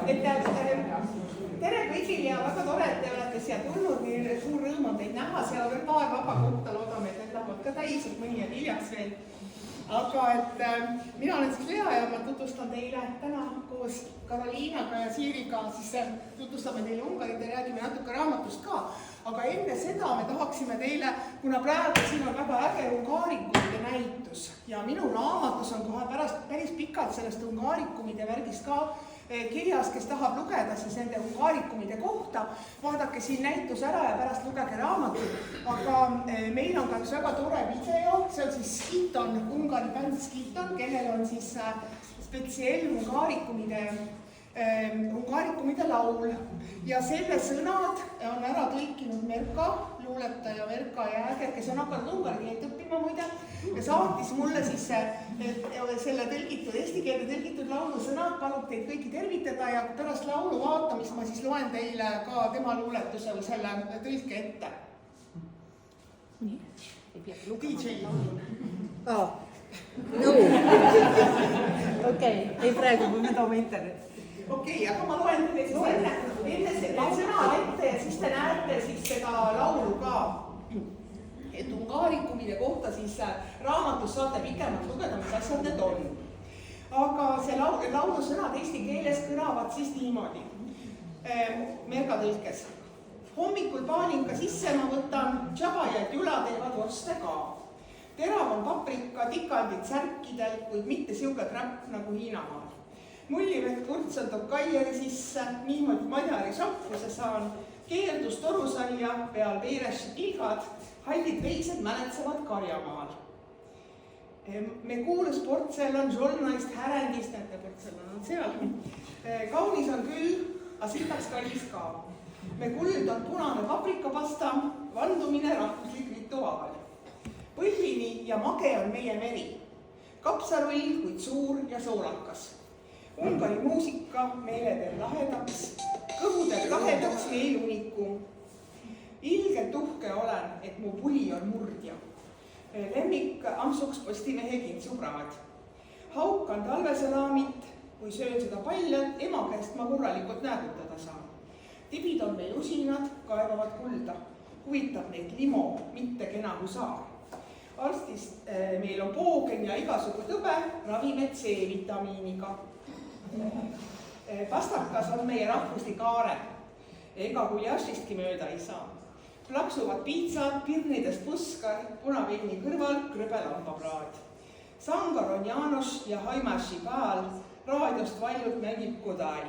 Tere kõigile ja väga tore, et te olete siia tulnud, nii suur rõõm on teid näha, seal on veel paar vaba kohta, loodame, et need lähevad ka täis, et mõni jääb hiljaks veel. Aga mina olen siis Lea ja ma tutvustan teile täna koos Karoliinaga ja Siiriga, siis tutvustame teile Ungarit ja räägime natuke raamatust ka. Aga enne seda me tahaksime teile, kuna praegu siin on väga äge ungaarikumide näitus ja minu raamatus on kohe päris pikalt sellest ungaarikumide värgist ka kirjas, kes tahab lugeda siis nende ungaarikumide kohta, vaadake siin näitus ära ja pärast lugege raamatut. Aga meil on ka üks väga tore video, see on siis Skiton, Ungari bänd Skiton, kellel on siis spetsiell ungaarikumide laul. Ja selle sõnad on ära tõlkinud Merka, luuletaja Merka Jääger, kes on hakanud ungari keelt õppima muide, ja saatis mulle siis selle eesti keelde tõlgitud laulu sõnad, palub teid kõiki tervitada ja pärast laulu vaatamist ma siis loen teile ka tema luuletuse või selle tõlke ette. DJ. Okei, ei praegu, kui me toome internet. Okei, aga ma loen teile siis enne seda sõna ette ja siis te näete siis seda laulu ka. Et ungaarikumide kohta siis raamatus saate pikemalt lugeda, mis asjad need on. Aga see laulu sõnad eesti keeles kõlavad siis niimoodi. Merka tõlkes. Hommikul paalinka sisse ma võtan, tšabajad jula teevad vorste ka. Terav on paprika, tikandid särkidel, kuid mitte siuke kräpp nagu Hiinamaal. Mullivet kurtsal toob kaieri sisse, niimoodi madjari šampuse saan, keeldus torusaia, peal peereši kilgad, hallid veised mäletsevad karjamaal. Me kuulus portselon žolnaist härendist, näete portselon on seal. Kaunis on küll, aga sitaks kallis ka. Me kuld on punane paprikapasta, vandumine rahvuslik rituaal. Põllini ja mage on meie meri. Kapsarull, kuid suur ja soolakas. Ungari muusika meile teeb lahedaks, kõhu teeb lahedaks meil unikum. Ilgelt uhke olen, et mu puli on murdja. Lemmik ampsuks postimehe kintsupraad. Haukan talvesalaamit, kui söön seda paljalt, ema käest ma korralikult näägutada saan. Tibid on meil usinad, kaevavad kulda. Huvitab neid limo, mitte kena kui saar. Arstist meil on poogen ja igasugu tõbe, ravime C-vitamiiniga. Pastakas on meie rahvuslik aare, ega guljašistki mööda ei saa. Plaksuvad piitsad, pirnidest puskar, punaveini kõrval krõbelambapraad. Sangar on Janos ja Haimaši Paal, raadiost valjult mängib Kodai.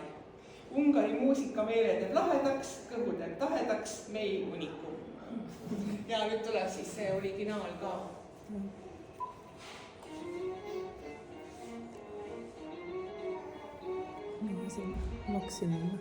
Ungari muusika meile teeb lahedaks, kõhu teeb tahedaks, meil unikum. Ja nüüd tuleb siis see originaal ka. Maksimum.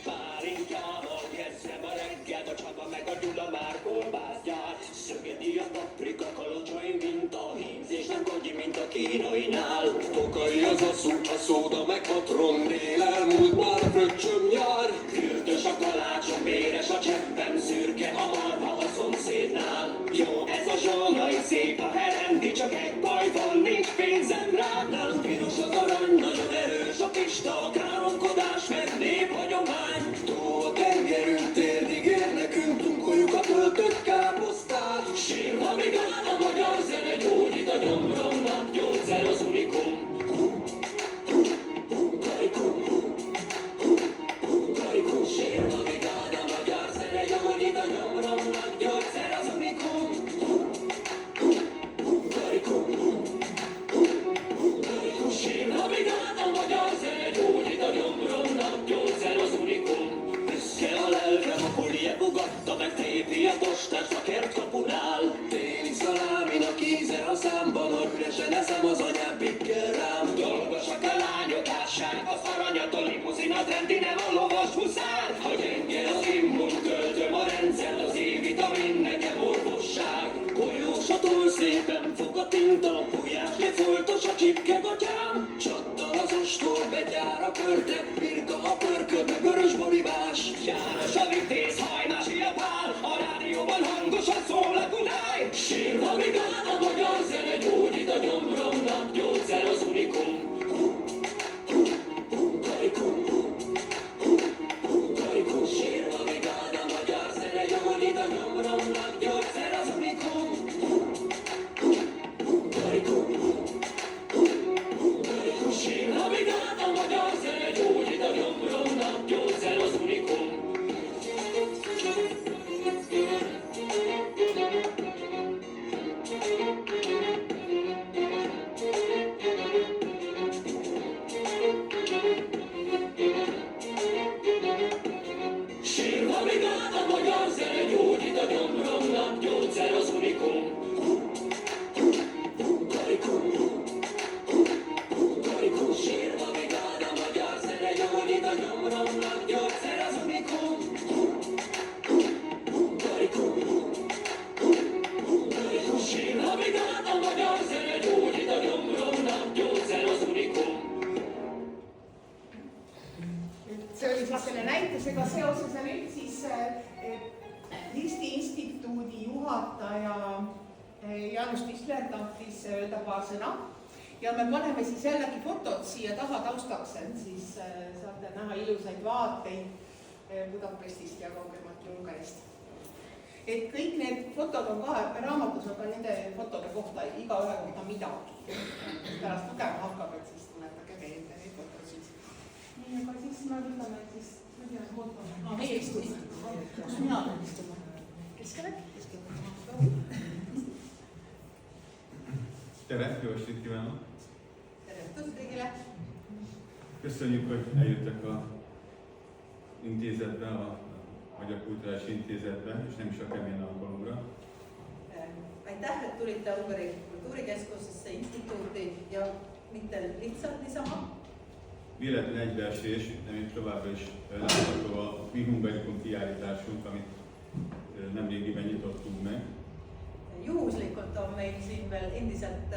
Pálinkával kezdem a reggelt, a Csaba meg a Gyula már kolbászt gyárt. Szögedi a paprika kalocsai, mint a hímzés, nem gagyi, mint a kínainál. Tokai az a szóda meg patron, dél elmúlt már a fröccsöm nyár. Kürtös a kalácsom, véres a cseppem, szürke a marha a szomszédnál. Jó, ez a zsolnai szép a herendi, csak egy baj van, nincs pénzem rá. Nálunk piros az arany, nagyon erős a pista, a káromkodás, mert néphagyomány. Túl a tengerünk térdig ér nekünk, tunkoljuk a töltött káposztát. Sírva még áll a magyar zene, gyógyít a gyomromnak, gyógyszer az unikum. Sírva még áll a magyar zene, gyógyít a gyomromnak, gyógyszer az unikum. Sírva még áll a magyar zene, gyógyít a gyomromnak, gyógyszer az unikum. Büszke a lelkem, a polje bugatta, meg tépi a tostás a kertkapunál. Téli szaláminak íze a számban, hogy üresen eszem az anyám pikkel rám. Dolgosak a lányok ásság, az aranyat a limuzin, a trendi nem a lovas huszár. Ha gyenge az immun, töltöm a rendszer, az E-vitamin nekem orvosság. Golyós a túl szépen fog a tinta, fújás, de foltos a csipkegatyám. Csattan az ostor, begyár a körte, birka a pörköd, meg vörös borivás. János a vitéz, Hajmási a Pál, a rádióban hangosan szól a Gudály. Sírva még áll a magyar zene, gyógyít a gyomromnak, gyógyszer az unikum. üritusega seoses ja nüüd siis Eesti Instituudi juhataja Jaanus Tisler tahtis öelda paar sõna ja me paneme siis jällegi fotod siia taha taustaks, et siis saate näha ilusaid vaateid Budapestist ja kaugemalt Ungarist. Et kõik need fotod on ka, raamatus on ka nende fotode kohta igaühe kohta midagi. Pärast lugema hakkab, et siis tuletage meelde neid fotosid. Nii, aga siis me võtame siis, ma ei tea, footome. Meie istume. Kus mina olen istuma? Keskele? Tere, jó estét kívánok! Tere õhtust kõigile! Köszönjük, hogy eljöttek a intézetbe, a Magyar Kulturális Intézetbe, és nem is a kemény alkalomra. Aitäh, et tulite Ungari kultuurikeskusesse, instituuti ja mitte lihtsalt niisama. Véletlen egybeesés, de még továbbra is látható a mi Hungarikum kiállításunk, amit nemrégiben nyitottunk meg. Juhuslikult on meil siin veel endiselt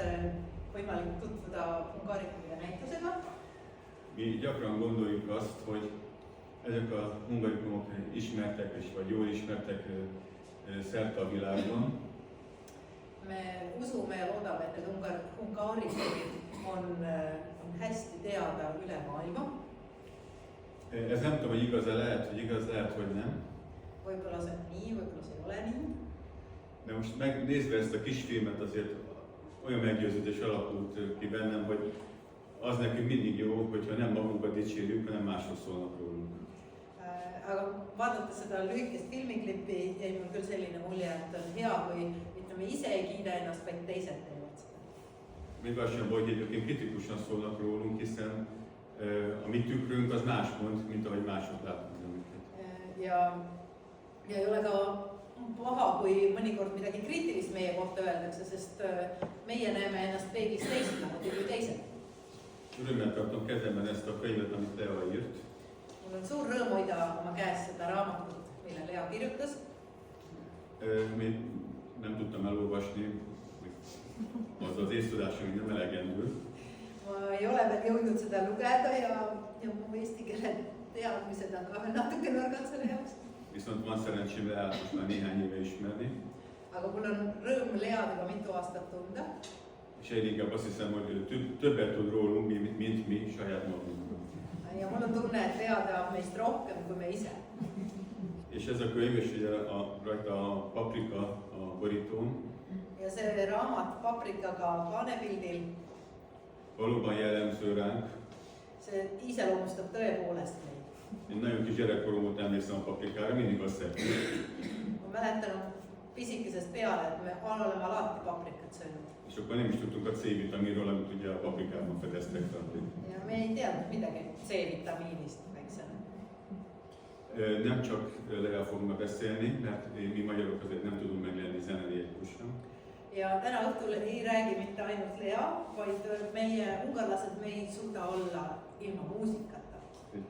võimalik tutvuda Ungarikumide näitusega. Mi gyakran gondoljuk azt, hogy ezek a hungarikumok ismertek, vagy jól ismertek szerte a világon. Me usume ja loodame, et need ungaarikumid on hästi teada üle maailma. Ez nem tudom, hogy igaz-e, lehet, hogy nem. Võib-olla see on nii, võib-olla see ei ole nii. De most megnézve ezt a kis filmet, azért olyan meggyőződés alakult ki bennem, hogy az nekünk mindig jó, hogyha nem magunkat dicsérjük, hanem mások szólnak rólunk. Aga vaadata seda lühikest filmiklippi jäi mul küll selline mulje, et on hea, kui ütleme, ise ei kiida ennast, vaid teised teevad seda. Még az sem baj, hogy egyébként kritikusan szólnak rólunk, hiszen a mi tükrünk az más mond, mint ahogy mások látnak minket. Ja ei ole ka paha, kui mõnikord midagi kriitilist meie kohta öeldakse, sest meie näeme ennast peeglis teistmoodi kui teised. Örömmel tartom kezemben ezt a könyvet, amit Lea írt. Mul on suur rõõm hoida oma käes seda raamatut, mille Lea kirjutas. Még nem tudtam elolvasni, az észtudásom még nem elegendő. Ma ei ole veel jõudnud seda lugeda ja mu eesti keele teadmised on ka natuke nõrgad selle jaoks. Viszont van szerencsém Leát most már néhány éve ismerni. Aga mul on rõõm Leadega mitu aastat tunda. És egyre inkább azt hiszem, hogy többet tud rólunk, mint mi saját magunkról. Ja mul on tunne, et Lea teab meist rohkem kui me ise. És ez a könyv, és ugye rajta a paprika a borítón. Ja see raamat paprikaga kaanepildil. Valóban jellemző ránk. See iseloomustab tõepoolest meid. Én nagyon kis gyerekkorom óta emlékszem a paprikára, mindig azt szerettem. Ma mäletan pisikesest peale, et me oleme alati paprikat söönud. És akkor nem is tudtunk a C-vitaminról, amit ugye a paprikában fedeztek. Ja me ei teadnud midagi C-vitamiinist, väiksena. Nem csak Lea fog ma beszélni, mert mi magyarok azért nem tudunk meglenni zenelélikusan. Ja täna õhtul ei räägi mitte ainult Lea, vaid meie ungarlased me ei suuda olla ilma muusikata.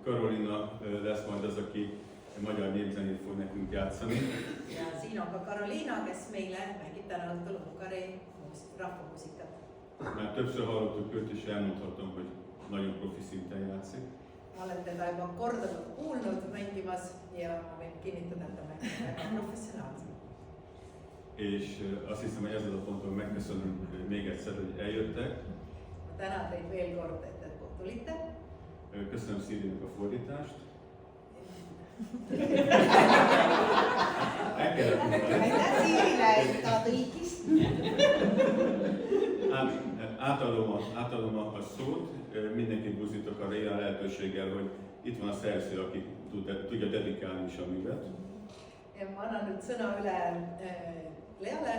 Karolina lesz majd az, aki magyar népzenét fog nekünk játszani. Ja siin on ka Karolina, kes meile mängib täna õhtul ungari rahvamuusikat. Már többször hallottuk őt, és elmondhatom, hogy nagyon profi szinten játszik. Ma olen teda juba korduvalt kuulnud mängimas ja ma võin kinnitada, et ta mängib väga professionaalselt. És azt hiszem, hogy ezzel a ponton megköszönöm még egyszer, hogy eljöttek. Ma tänan teid veel kord, et te tulite. Köszönöm Szírinek a fordítást. El kellett mondani. Aitäh Siirile, et ta tõlkis. Átadom a szót, mindenkit buzdítok arra ilyen lehetőséggel, hogy itt van a szerző, aki tudja dedikálni is a művet. Ma annan nüüd sõna üle Leale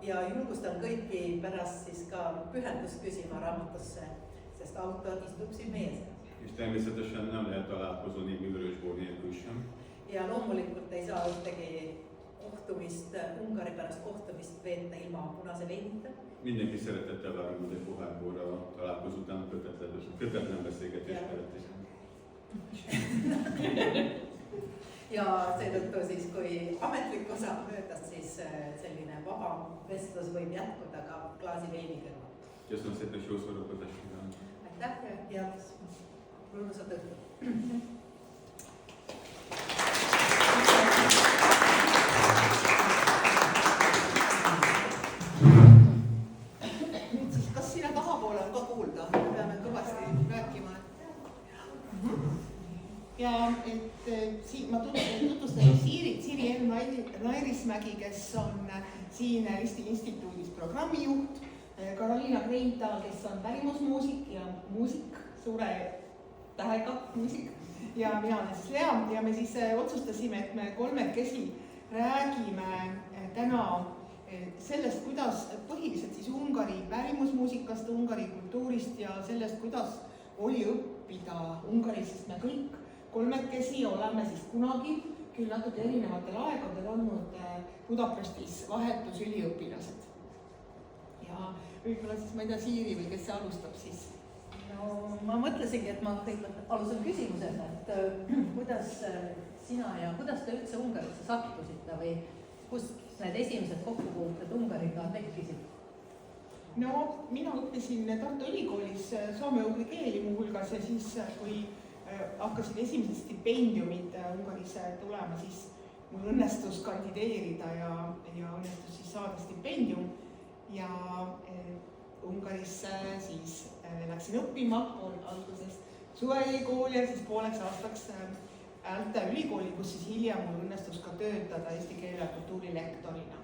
ja julgustan kõiki pärast siis ka pühendust küsima raamatusse, sest autor istub siin meie seas. És természetesen nem lehet találkozni Vörösbor nélkül sem. Ja loomulikult ei saa ühtegi Ungari pärast kohtumist veeta ilma punase veinita. Mindenki szeretettel várunk, hogy egy pohár borra a találkozó után kötetlen beszélgetés mellett. Ja seetõttu siis, kui ametlik osa on möödas, siis selline vaba vestlus võib jätkuda ka klaasi veini kõrval. Köszönöm szépen, és jó szórakozást kívánok! Aitäh ja head rõõmsat õhtut! ja et siin ma tutvustan Siiri Enn Nairismägi, kes on siin Eesti Instituudis programmijuht, Karoliina Kreintal, kes on pärimusmuusik ja muusik, suure tähega muusik ja mina olen siis Lea ja me siis otsustasime, et me kolmekesi räägime täna sellest, kuidas põhiliselt siis Ungari pärimusmuusikast, Ungari kultuurist ja sellest, kuidas oli õppida Ungaris, sest me kõik kolmekesi oleme siis kunagi, küll natuke erinevatel aegadel olnud Budapestis vahetusüliõpilased. Ja võib-olla siis, ma ei tea, Siiri või kes see alustab siis? No ma mõtlesingi, et ma kõigepealt alustan küsimusega, et kuidas sina ja kuidas te üldse Ungarisse sattusite või kust need esimesed kokkupuuted Ungariga tekkisid? No mina õppisin Tartu Ülikoolis soome-ugri keeli muuhulgas ja siis, kui hakkasid esimesed stipendiumid Ungarisse tulema, siis mul õnnestus kandideerida ja õnnestus siis saada stipendium ja Ungarisse siis läksin õppima alguses suveülikooli ja siis pooleks aastaks Älta ülikooli, kus siis hiljem mul õnnestus ka töötada eesti keele ja kultuuri lektorina.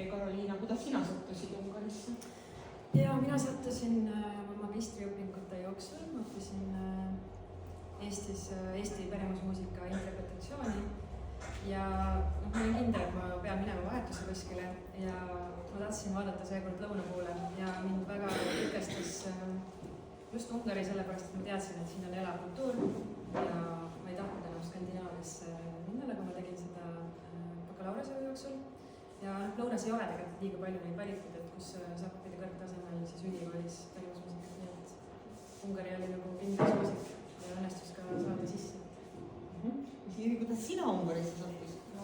Karoliina, kuidas sina sattusid Ungarisse? Ja mina sattusin magistriõpingute jooksul, ma õppisin Eestis Eesti pärimusmuusika interpretatsiooni ja ma olin kindel, et ma pean minema vahetuse kuskile ja ma tahtsin vaadata seekord lõuna poole ja mind väga tükestas just Ungari, sellepärast et ma teadsin, et siin on elav kultuur ja ma ei tahtnud enam Skandinaaviasse minna, nagu ma tegin seda bakalaureuse jooksul ja lõunas ei ole tegelikult liiga palju neid valikuid, et kus saab õppida kõrgtasemel siis ülikoolis pärimusmuusikat, nii et Ungari oli nagu kindlas muusik ja õnnestus ka saada sisse. Siiri, kuidas sina Ungarisse sattusid? No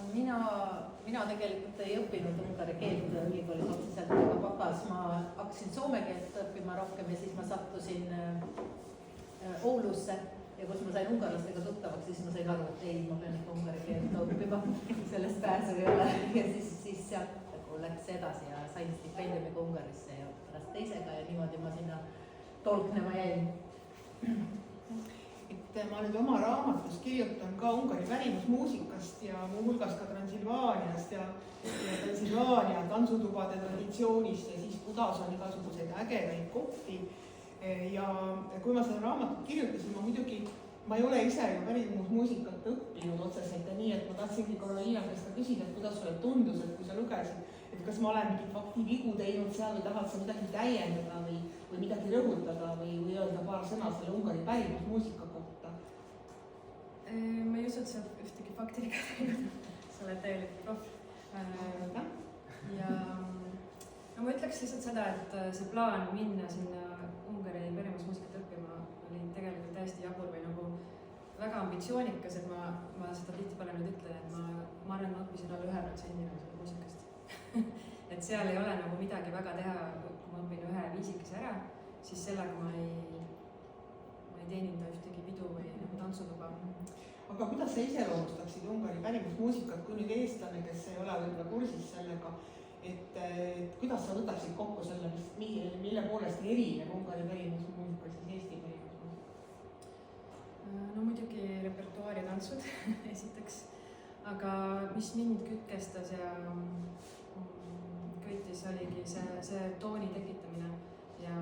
mina tegelikult ei õppinud ungari keelt ülikoolis otseselt, aga papas ma hakkasin soome keelt õppima rohkem ja siis ma sattusin Oulusse ja kus ma sain ungarlastega tuttavaks, siis ma sain aru, et ei, ma pean ikka ungari keelt õppima, sellest pääsu ei ole ja siis sealt nagu läks edasi ja sain stipendiumiga Ungarisse ja pärast teisega ja niimoodi ma sinna tolknema jäin. Et ma nüüd oma raamatus kirjutan ka Ungari pärimusmuusikast ja muuhulgas ka Transilvaaniast ja Transilvaania tantsutubade traditsioonist ja siis Budas on igasuguseid ägedaid kohti. Ja kui ma seda raamatut kirjutasin, ma ei ole ise ju pärimusmuusikat õppinud otseselt ja nii, et ma tahtsingi Karoliina käest ka küsida, et kuidas sulle tundus, et kui sa lugesid, et kas ma olen mingit faktivigu teinud seal või tahad sa midagi täiendada või midagi rõhutada või öelda paar sõna selle Ungari pärimusmuusika kohta? Ma ei usu, et sa ühtegi faktiga teinud, sa oled täielik proff. Ja no ma ütleks lihtsalt seda, et see plaan minna sinna Ungari pärimusmuusikat õppima oli tegelikult täiesti jabur või nagu väga ambitsioonikas, et ma seda tihtipeale nüüd ütlen, et ma arvan, ma õppisin alla 1% nagu seda muusikast. Et seal ei ole nagu midagi väga teha, kui ma õpin ühe viisikese ära, siis sellega ma ei teeninda ühtegi pidu või nagu tantsutuba. Aga kuidas sa iseloomustaksid Ungari pärimusmuusikat, kui nüüd eestlane, kes ei ole võib-olla kursis sellega, et kuidas sa võtaksid kokku selle, mille poolest erineb Ungari pärimusmuusika siis Eesti pärimusmuusika? No muidugi repertuaar ja tantsud esiteks, aga mis mind kütkestas ja köitis oligi see tooni tekitamine ja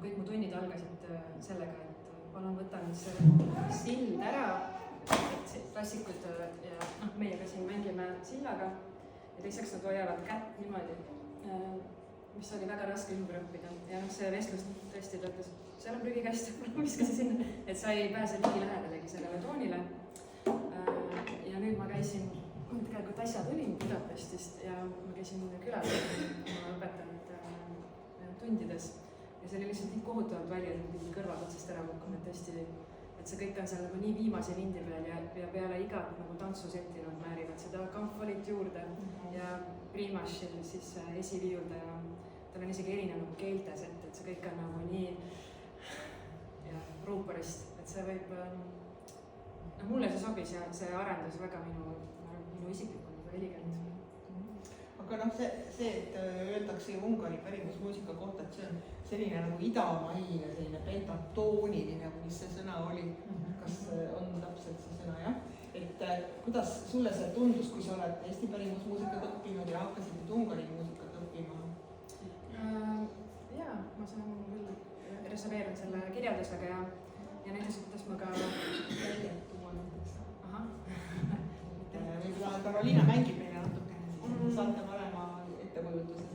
kõik mu tunnid algasid sellega, et palun võta nüüd see sild ära, et klassikud ja meiega siin mängime sillaga ja teiseks nad hoiavad kätt niimoodi, mis oli väga raske ümber õppida ja see vestlus tõesti töötas, seal on prügikast, viska see sinna, et sa ei pääse ligi lähedalegi sellele toonile. Ja nüüd ma käisin, tegelikult äsja tulin Budapestist ja ma käisin külas oma õpetanud tundides ja see oli lihtsalt nii kohutavalt välja, et pidi kõrvad otsast ära kukkuma, et tõesti, et see kõik on seal nagu nii viimase lindi peal ja peale igat nagu tantsusetti nad määrivad seda kamfolit juurde ja Primašil siis esiviiuldaja, tal on isegi erinev nagu keeltesett, et see kõik on nagu nii ruuporist, et see võib, mulle see sobis ja see arendas väga minu isiklikku helikänd. aga noh, see, et öeldakse ju Ungari pärimusmuusika kohta, et see on selline nagu idamaine, selline pentatooniline, mis see sõna oli, kas on täpselt see sõna, jah? Et kuidas sulle see tundus, kui sa oled Eesti pärimusmuusikat õppinud ja hakkasid nüüd Ungari muusikat õppima? Jaa, ma saan küll reserveerida selle kirjeldusega ja näiteks, kuidas ma ka välja tuua näiteks. Võib-olla Karoliina mängib meile natuke, saate parema ettekujutuse.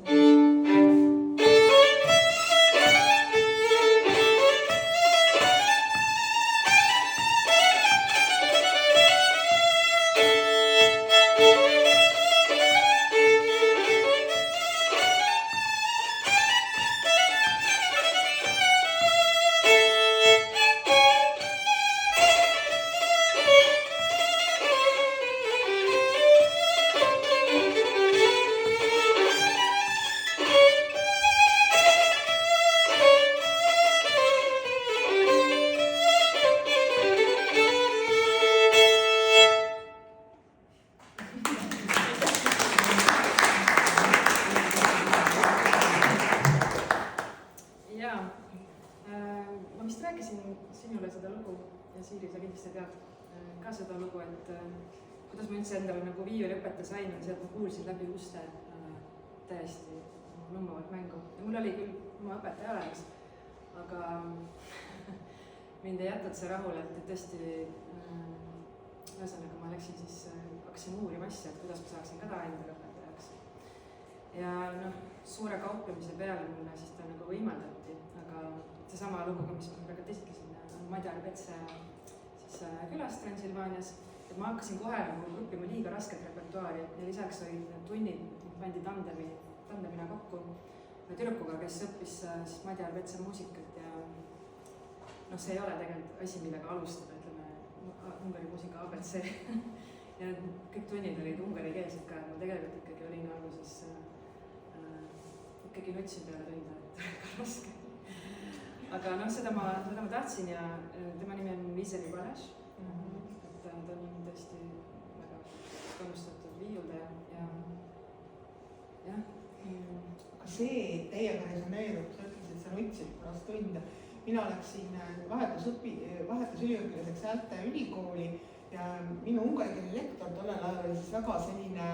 Seda lugu, et kuidas ma üldse endale nagu viiuli õpeta sain, on see, et ma kuulsin läbi uste täiesti lummavat mängu. Ja mul oli küll oma õpetaja olemas, aga mind ei jätnud see rahule, et tõesti ühesõnaga ma läksin siis, hakkasin uurima asja, et kuidas ma saaksin ka ta endale õpetajaks. Ja noh, suure kauplemise peale mulle siis ta nagu võimaldati, aga seesama lugu, mis ma praegu esitlesin, on Madjar Petse külas Transilvaanias, et ma hakkasin kohe nagu õppima liiga rasket repertuaari ja lisaks olid need tunnid, pandi tandemina kokku tüdrukuga, kes õppis siis Madjar Petse muusikat ja noh, see ei ole tegelikult asi, millega alustada, ütleme, Ungari muusika ABC ja kõik tunnid olid ungarikeelsed ka, ma tegelikult ikkagi olin alguses ikkagi nutsin peale tunda, et väga raske. Aga noh, seda ma tahtsin ja tema nimi on Vizeli Balázs, et ta on tõesti väga tunnustatud viiuldaja ja jah. Aga see teiega resoneerub, sa ütlesid, et sa nutsid pärast tunde. Mina läksin vahetusüliõpilaseks Äälte ülikooli ja minu ungarikeelne lektor tollel ajal oli siis väga selline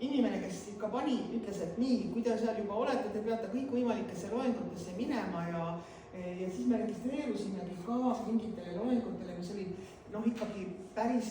inimene, kes ikka ütles, et nii, kui te seal juba olete, te peate kõikvõimalikesse loengutesse minema ja siis me registreerusimegi ka mingitele loengutele, mis olid ikkagi päris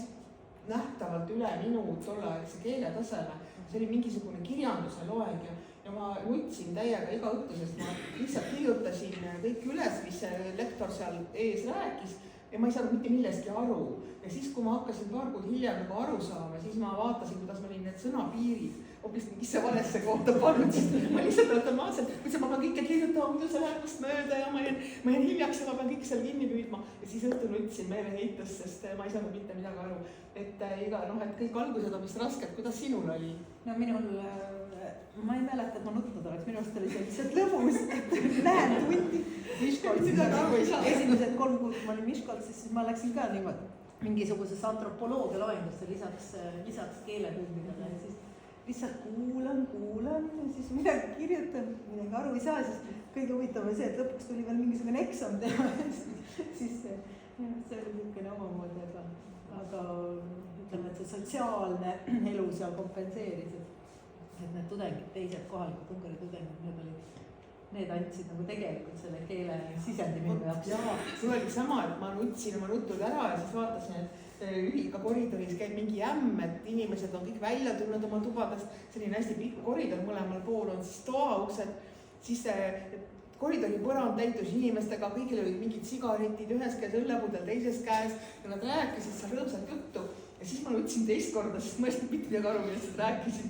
nähtavalt üle minu tolleaegse keeletaseme. See oli mingisugune kirjanduse loeng ja ma nutsin täiega iga õhtu, sest ma lihtsalt kirjutasin kõik üles, mis see lektor seal ees rääkis ja ma ei saanud mitte millestki aru. Ja siis, kui ma hakkasin paar kuud hiljem nagu aru saama, siis ma vaatasin, kuidas ma olin need sõnapiirid hoopis mingisse valesse kohta pannud, siis ma lihtsalt automaatselt, kuidas ma pean kõike kirjutama, muidu see läheb vast mööda ja ma jään hiljaks ja ma pean kõik seal kinni püüdma. Ja siis õhtu nutsin meeleheites, sest ma ei saanud mitte midagi aru. Et kõik algused on vist rasked, kuidas sinul oli? No minul, ma ei mäleta, et ma nutnud oleks, minu arust oli see lihtsalt lõbus, et lähen tundi Miskoltsis. Esimesed 3 kuud, kui ma olin Miskoltsis, siis ma läksin ka niimoodi mingisugusesse antropoloogia loengusse lisaks keeletundidele. Siis lihtsalt kuulan ja siis midagi kirjutan, midagi aru ei saa, siis kõige huvitavam oli see, et lõpuks tuli veel mingisugune eksam teha. Siis see oli niisugune omamoodi, aga ütleme, et see sotsiaalne elu seal kompenseeris, et need tudengid, teised kohalikud Ungari tudengid, need andsid nagu tegelikult selle keele sisendi minu jaoks. Jaa, see oli sama, et ma nutsin oma nutud ära ja siis vaatasin, et ülika koridoris käib mingi ämm, et inimesed on kõik välja tulnud oma tubadest, selline hästi pikk koridor, mõlemal pool on siis toauksed, siis koridori põrand täitus inimestega, kõigil olid mingid sigaretid ühes käes, õllepudel teises käes ja nad rääkisid seal rõõmsalt juttu. Ja siis ma nutsin teist korda, sest ma ei mitte midagi aru, millest nad rääkisid.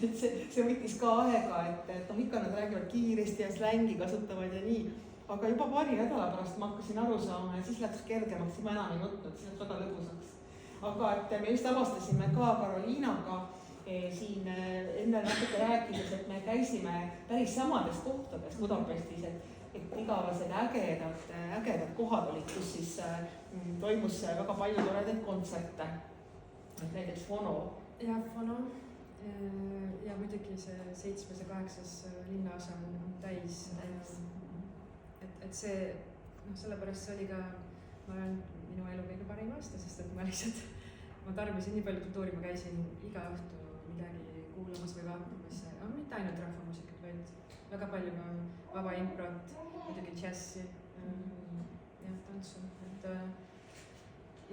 Et see võttis ka aega, et ikka nad räägivad kiiresti ja slängi kasutavad ja nii. Aga juba paari nädala pärast ma hakkasin aru saama ja siis läks kergemaks, siis ma enam ei nutnud, siis läks väga lõbusaks. Aga et me just avastasime ka Karoliinaga siin enne natuke rääkides, et me käisime päris samades kohtades Budapestis, et igavesed ägedad kohad olid, kus siis toimus väga palju toredaid kontserte. Näiteks Fono. Ja Fono. ja muidugi see 7. ja 8. linnaosa on täis. Et see, sellepärast see oli ka, ma arvan, minu elu kõige parim aasta, sest et ma tarbisin nii palju kultuuri, ma käisin iga õhtu midagi kuulamas või vaatamas, mitte ainult rahvamuusikat, vaid väga palju ka vaba improt, muidugi džässi ja tantsu, et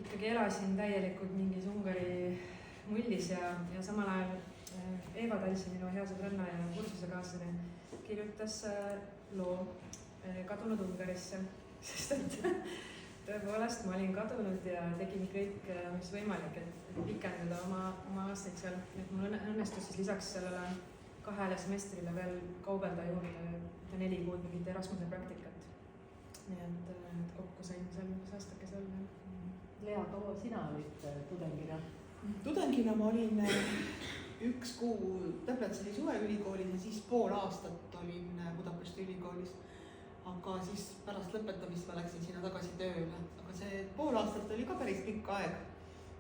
ikkagi elasin täielikult mingis Ungari mullis ja samal ajal Eeva Talsi, minu hea sõbranna ja kursusekaaslane, kirjutas loo Kadunud Ungarisse, sest et tõepoolest ma olin kadunud ja tegin kõik, mis võimalik, et pikendada oma aastaid seal. Et mul õnnestus siis lisaks sellele 2 semestrile veel kaubelda juurde 4 kuud mingit Erasmuse praktikat. Nii et kokku sain seal aastakese olla. Lea, kaua sina olid tudengina? Tudengina ma olin 1 kuu, täpselt see oli suveülikoolis ja siis pool aastat olin Budapesti ülikoolis. Aga siis pärast lõpetamist ma läksin sinna tagasi tööle. Aga see pool aastat oli ka päris pikk aeg.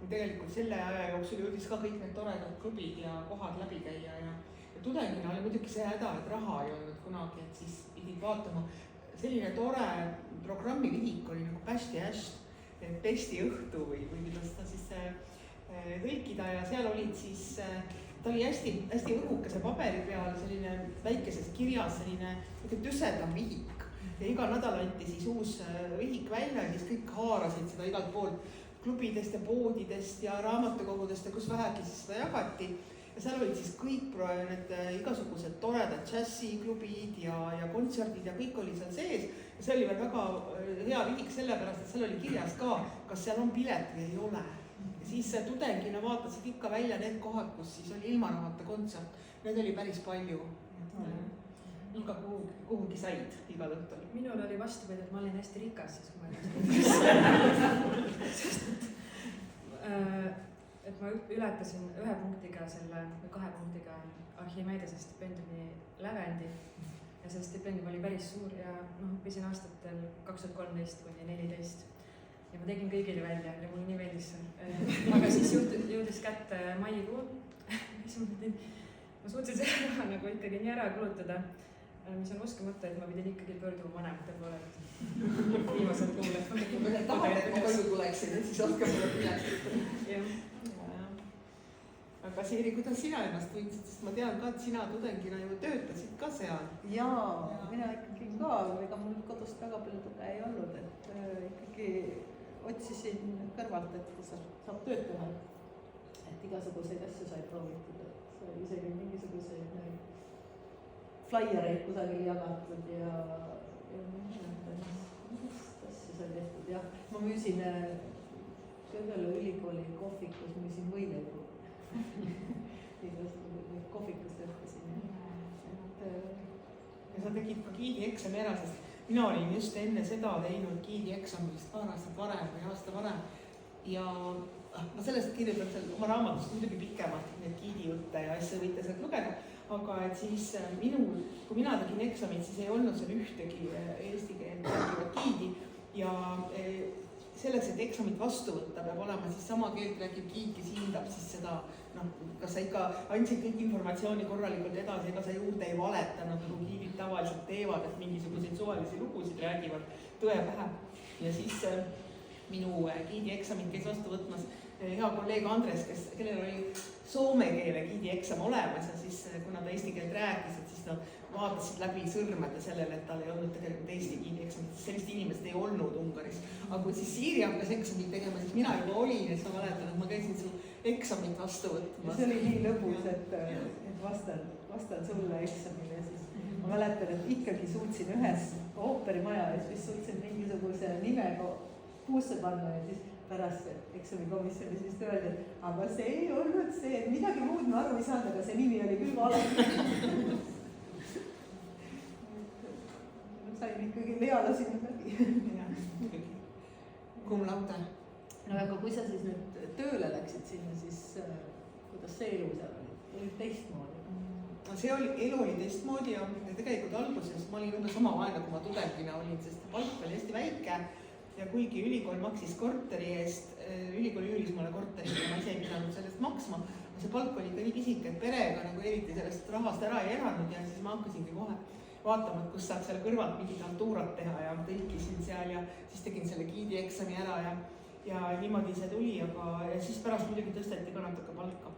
Tegelikult selle aja jooksul jõudis ka kõik need toredad klubid ja kohad läbi käia. Ja tudengina oli muidugi see häda, et raha ei olnud kunagi, et siis pidid vaatama. Selline tore programmivihik oli nagu Pesti õhtu või kuidas ta siis tõlkida ja seal olid siis, ta oli hästi õhukese paberi peal, selline väikeses kirjas, selline tüssedav vihik. Ja igal nädal anti siis uus vihik välja ja siis kõik haarasid seda igalt poolt klubidest ja poodidest ja raamatukogudest ja kus vähegi siis seda jagati. Ja seal olid siis kõik need igasugused toredad džässiklubid ja kontserdid ja kõik oli seal sees. Ja see oli veel väga hea vihik sellepärast, et seal oli kirjas ka, kas seal on pilet või ei ole. Ja siis tudengina vaatasid ikka välja need kohad, kus siis oli ilmarahvate kontsert. Need oli päris palju. Iga kuhugi said igal õhtul. Minul oli vastupidi, et ma olin hästi rikas, siis kui ma et ma ületasin 1 punktiga või 2 punktiga Archimedese stipendiumi lävendi ja see stipendium oli päris suur ja õppisin aastatel 2013 kuni 2014 ja ma tegin kõigile välja ja mulle nii meeldis see. Aga siis jõudis kätte maikuu, ma suutsin selle raha nagu ikkagi nii ära kulutada, mis on uskumatu, et ma pidin ikkagi pöörduma vanemate poole viimasel kuul. Tahad, et ma koju tuleksin, et siis rohkem mulle pilesid. Aga Siiri, kuidas sina ennast tundsid, sest ma tean ka, et sina tudengina ju töötasid ka seal. Jaa, mina ikkagi ka, ega mul kodust väga palju tuge ei olnud, et ikkagi otsisin kõrvalt, et saab tööd teha. Et igasuguseid asju sai proovitud, et isegi mingisuguseid flaiereid kusagil jagatud ja asju sai tehtud. Ja ma müüsin Kõgele ülikooli kohvikus, müüsin võileibu. Kohvikus töötasin. Ja sa tegid ka giidieksami ära, sest mina olin just enne seda teinud giidieksamist paar aastat varem või aasta varem. Ja ma sellest kirjutan oma raamatust muidugi pikemalt need giidijutte ja asja võite sealt lugeda. Aga et siis kui mina tegin eksamit, siis ei olnud seal ühtegi eesti keelt räägivat giidi. Ja selleks, et eksamit vastu võtta, peab olema siis sama keelt räägiv giid, kes hindab siis seda, kas sa ikka andsid kõik informatsiooni korralikult edasi, ega sa juurde ei valeta, nagu giidid tavaliselt teevad, et mingisuguseid suvalisi lugusid räägivad tõe pähe. Ja siis minu giidieksamit käis vastu võtmas hea kolleeg Andres, kellel oli soome keele giidieksam olemas ja siis kuna ta eesti keelt rääkis, et siis nad vaatasid läbi sõrmede sellele, et tal ei olnud tegelikult eesti giidieksamit, sellist inimest ei olnud Ungaris. Aga kui siis Siiri hakkas eksamit tegema, siis mina juba olin, et ma mäletan, et ma käisin su eksamit vastu võtma. See oli nii lõbus, et vastan sulle eksamile, siis ma mäletan, et ikkagi suutsin ühes ooperimaja ja siis suutsin mingisuguse nime puusse panna ja siis pärast eksamikomisjonis vist öeldi, et aga see ei olnud see, et midagi muud ma aru ei saanud, aga see nimi oli küll vale. Sain ikkagi lealasin läbi. Cum laude. No aga kui sa siis nüüd tööle läksid sinna, siis kuidas see elu seal oli? Oli teistmoodi? See elu oli teistmoodi ja tegelikult alguses ma olin umbes sama vaene, kui ma tudengina olin, sest palk oli hästi väike. Ja kuigi ülikool maksis korteri eest, ülikool üüris mulle korteri ja ma ise ei pidanud sellest maksma, see palk oli ikka nii pisike, et perega nagu eriti sellest rahast ära ei elanud ja siis ma hakkasingi kohe vaatama, et kus saab seal kõrvalt mingit altuurat teha ja tõlkisin seal ja siis tegin selle giidieksami ära ja niimoodi see tuli, ja siis pärast muidugi tõsteti ka natuke palka.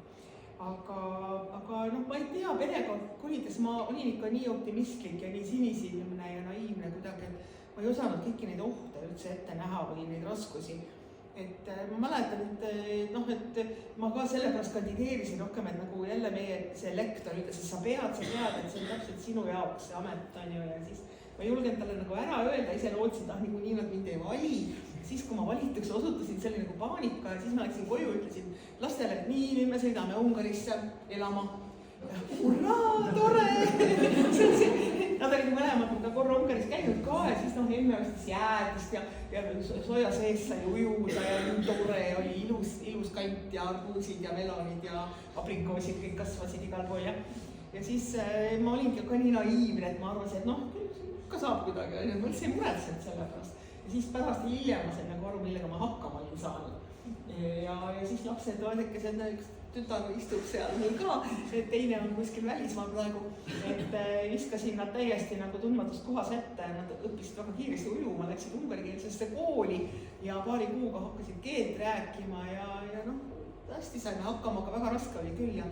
Aga noh, ma ei tea, perega kolides ma olin ikka nii optimistlik ja nii sinisilmne ja naiivne kuidagi, et ma ei osanud kõiki neid ohte üldse ette näha või neid raskusi. Et ma mäletan, et ma ka sellepärast kandideerisin rohkem, et nagu jälle meie see lektor ütles, et sa pead, et see on täpselt sinu jaoks see amet on ju, ja siis ma ei julgenud talle nagu ära öelda, ise lootsin, et niikuinii nad mind ei vali. Siis kui ma valituks osutusin, see oli nagu paanika ja siis ma läksin koju, ütlesin lastele, et nii, nüüd me sõidame Ungarisse elama. Hurraa, tore! Nad olid mõlemad ka korra Ungaris käinud ka ja siis emme ostis jäädist ja soja sees sai ujuda ja nii tore oli ilus kant ja arbuusid ja melonid ja aprikoosid, kõik kasvasid igal pool ja siis ma olingi ka nii naiivne, et ma arvasin, et küll ka saab kuidagi, ma üldse ei muretsenud selle pärast. Ja siis pärast hiljem ma sain nagu aru, millega ma hakkama olin saanud. Ja siis lapsed vaadekesed, üks tütar istub seal mul ka, teine on kuskil välismaal praegu, et viskasin nad täiesti nagu tundmatust kohas ette, nad õppisid väga kiiresti ujuma, läksid ungarikeelsesse kooli ja paari kuuga hakkasid keelt rääkima ja hästi saime hakkama, aga väga raske oli küll ja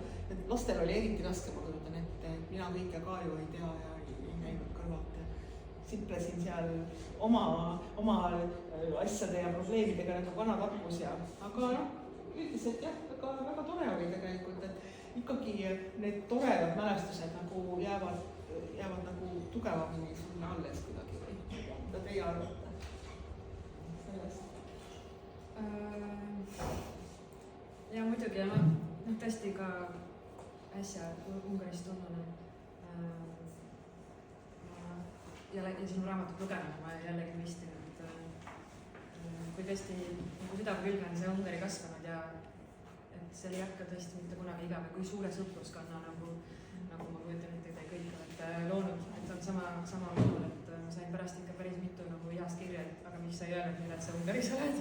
lastel oli eriti raske, ma kujutan ette, et mina kõike ka ju ei tea ja ei näinud kõrvalt ja siplesin seal oma asjade ja probleemidega nagu kanatapus ja aga üldiselt jah, väga tore oli tegelikult, et ikkagi need toredad mälestused nagu jäävad nagu tugevamini sulle alles kuidagi või mida teie arvate sellest? Ja muidugi, tõesti ka äsja Ungarist tulnuna ja sinu raamatut lugenud, ma jällegi mõistin, et kui tõesti nagu südame külge on see Ungari kasvanud ja et see ei hakka tõesti mitte kunagi igav ja kui suure sõpruskanna nagu ma kujutan ette, te kõik olete loonud, et on sama lugu, et ma sain pärast ikka päris mitu nagu heast kirja, aga mis sa ei öelnud, millal sa Ungaris oled.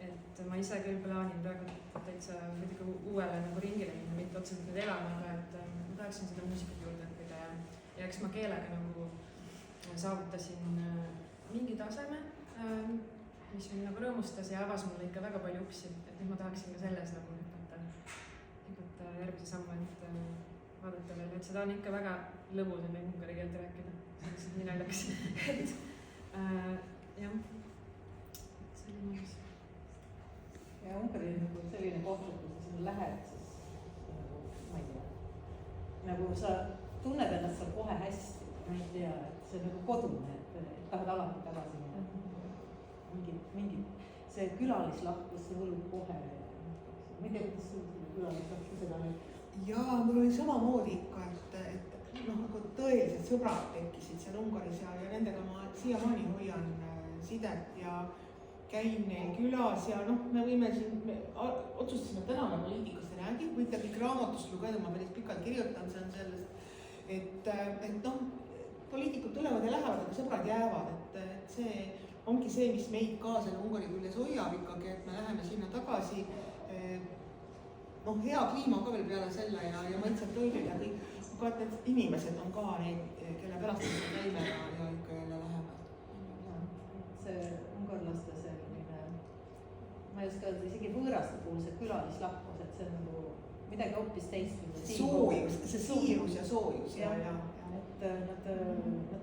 Et ma ise küll plaanin praegu täitsa uuele nagu ringile minna, mitte otseselt nüüd elama, aga et ma tahaksin seda muusikat juurde õppida ja eks ma keelega nagu saavutasin mingi taseme, mis mind nagu rõõmustas ja avas mulle ikka väga palju uksi, et nüüd ma tahaksin ka selles nagu hüpata järgmise sammu, et vaadata veel, et seda on ikka väga lõbus enne ungari keelt rääkida, sellised nii naljaks, et jah, see oli mõnus. Ja Ungari on nagu selline koht, et kui sa sinna lähed, siis ma ei tea, nagu sa tunned ennast seal kohe hästi, ma ei tea, et see on nagu kodune, et tahad alati tagasi minna. Mingid, see külalislahkus, see võlub kohe. Ma ei tea, kuidas sul selle külalislahkusega nüüd? Jaa, mul oli samamoodi ikka, et nagu tõelised sõbrad tekkisid seal Ungaris ja nendega ma siiamaani hoian sidet ja käin neil külas ja me võime siin, otsustasime täna me poliitikast ei räägi, võite kõik raamatust lugeda, ma päris pikalt kirjutan, see on sellest, et poliitikud tulevad ja lähevad, aga sõbrad jäävad, et see ongi see, mis meid ka selle Ungari küljes hoiab ikkagi, et me läheme sinna tagasi, hea kliima ka veel peale selle ja maitseb toidul ja kõik, aga et need inimesed on ka need, kelle pärast me käime ja ikka jälle läheme. See ungarlaste selline, ma ei oska öelda, isegi võõraste puhul see külalislahkus, et see on nagu midagi hoopis teist. Soojus, see siirus ja soojus ja. Et nad